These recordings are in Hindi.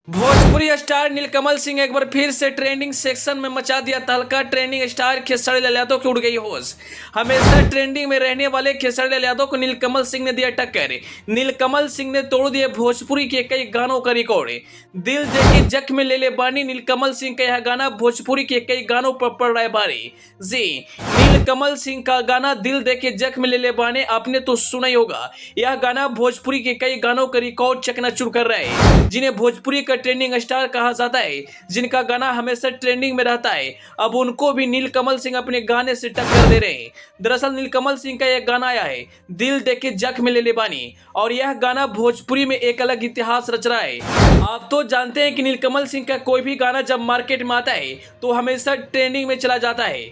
भोजपुरी स्टार नीलकमल सिंह एक बार फिर से ट्रेंडिंग सेक्शन में मचा दिया तहलका। ट्रेंडिंग स्टार खेसारी लाल यादव की उड़ गई होश। हमेशा ट्रेंडिंग में रहने वाले खेसारी लाल यादव को नीलकमल सिंह ने दिया टक्कर। नीलकमल सिंह ने तोड़ दिए भोजपुरी के कई गानों का रिकॉर्ड। दिल देके जख्म ले ले बानी नीलकमल सिंह का यह गाना भोजपुरी के कई गानों पर पड़ रहा है भारी। जी, नीलकमल सिंह का गाना दिल देके जख्म ले ले बानी आपने तो सुना ही होगा। यह गाना भोजपुरी के कई गानों का रिकॉर्ड चकनाचूर कर रहा है, जिन्हें भोजपुरी का ट्रेंडिंग स्टार कहा जाता है, जिनका गाना हमेशा ट्रेंडिंग में रहता है। अब उनको भी नीलकमल सिंह अपने गाने से टक्कर दे रहे हैं। दरअसल नीलकमल सिंह का यह गाना आया है दिल देके जख्म ले ले बानी, और यह गाना भोजपुरी में एक अलग इतिहास रच रहा है। आप तो जानते हैं कि नीलकमल सिंह का कोई भी गाना जब मार्केट में आता है तो हमेशा ट्रेंडिंग में चला जाता है।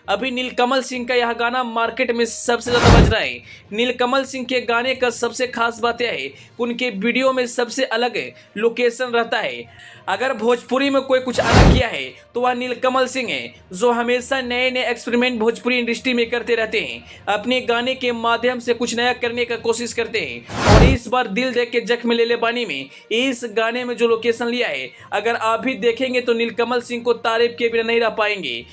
अभी नीलकमल सिंह का यह गाना मार्केट में सबसे ज़्यादा बज रहा है। नीलकमल सिंह के गाने का सबसे खास बात यह है कि उनके वीडियो में सबसे अलग लोकेशन रहता है। अगर भोजपुरी में कोई कुछ अलग किया है तो वह नीलकमल सिंह है, जो हमेशा नए नए एक्सपेरिमेंट भोजपुरी इंडस्ट्री में करते रहते हैं। अपने गाने के माध्यम से कुछ नया करने का कोशिश करते हैं, और इस बार दिल देख के जख्म ले ले बानी में इस गाने में जो लोकेशन लिया है, अगर आप भी देखेंगे तो नीलकमल सिंह को तारीफ के बिना नहीं रह पाएंगे।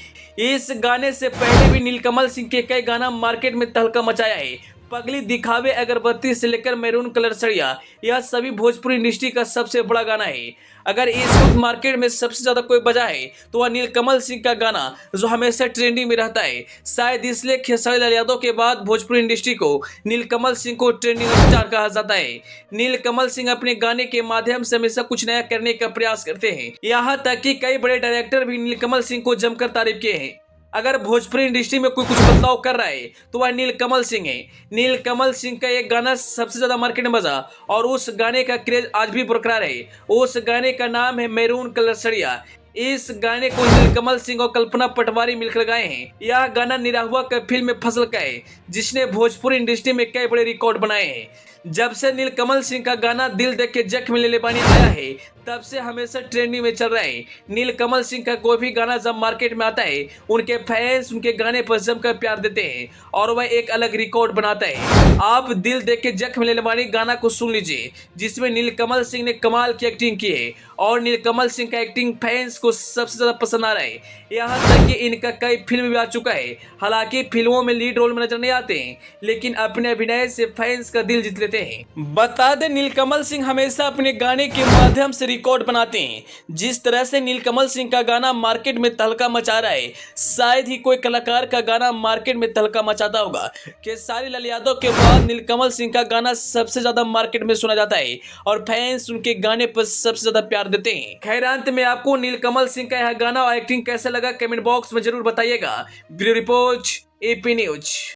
इस गाने से पहले भी नीलकमल सिंह के कई गाना मार्केट में तहलका मचाया है। पगली दिखावे अगरबत्ती से लेकर मैरून कलर सड़िया, यह सभी भोजपुरी इंडस्ट्री का सबसे बड़ा गाना है। अगर इस वक्त मार्केट में सबसे ज्यादा कोई बजा है तो वह नीलकमल सिंह का गाना, जो हमेशा ट्रेंडिंग में रहता है। शायद इसलिए खेसारी लाल यादव के बाद भोजपुरी इंडस्ट्री को नीलकमल सिंह को ट्रेंडिंग स्टार कहा जाता है। नीलकमल सिंह अपने गाने के माध्यम से हमेशा कुछ नया करने का प्रयास करते हैं। यहाँ तक कि कई बड़े डायरेक्टर भी नीलकमल सिंह को जमकर तारीफ किए हैं। अगर भोजपुरी इंडस्ट्री में कोई कुछ बदलाव कर रहा है तो वह नीलकमल सिंह है। नीलकमल सिंह का एक गाना सबसे ज्यादा मार्केट में बजा, और उस गाने का क्रेज आज भी बरकरार है। उस गाने का नाम है मैरून कलर सड़िया। इस गाने को नीलकमल सिंह और कल्पना पटवारी मिलकर गाए हैं। यह गाना निरहुआ का फिल्म में फसल का है, जिसने भोजपुरी इंडस्ट्री में कई बड़े रिकॉर्ड बनाए हैं। जब से नीलकमल सिंह का गाना दिल देख के जख्म ले ले बानी आया है, तब से हमेशा ट्रेंडिंग में चल रहा है। नीलकमल सिंह का कोई भी गाना जब मार्केट में आता है, उनके फैंस उनके गाने पर जमकर प्यार देते हैं, और वह एक अलग रिकॉर्ड बनाता है। आप दिल देख के जख्म ले ले बानी गाना को सुन लीजिए, जिसमें नीलकमल सिंह ने कमाल की एक्टिंग की है, और नीलकमल सिंह का एक्टिंग फैंस को सबसे ज्यादा पसंद आ रहा है। यहाँ तक कि इनका कई फिल्म भी आ चुका है। हालांकि फिल्मों में लीड रोल में नजर नहीं आते हैं, लेकिन अपने अभिनय से फैंस का दिल जीत लेते हैं। बता दें, नीलकमल सिंह हमेशा अपने गाने के माध्यम से रिकॉर्ड बनाते हैं। जिस तरह से नीलकमल सिंह का गाना मार्केट में तहलका मचा रहा है, शायद ही कोई कलाकार का गाना मार्केट में तहलका मचाता होगा। खेसारी लाल यादव के बाद नीलकमल सिंह का गाना सबसे ज्यादा मार्केट में सुना जाता है, और फैंस उनके गाने पर सबसे ज्यादा प्यार देते हैं। खैर, अंत में आपको नीलकमल सिंह का यह गाना और एक्टिंग कैसा लगा कमेंट बॉक्स में जरूर बताइएगा। Bureau report, AP news.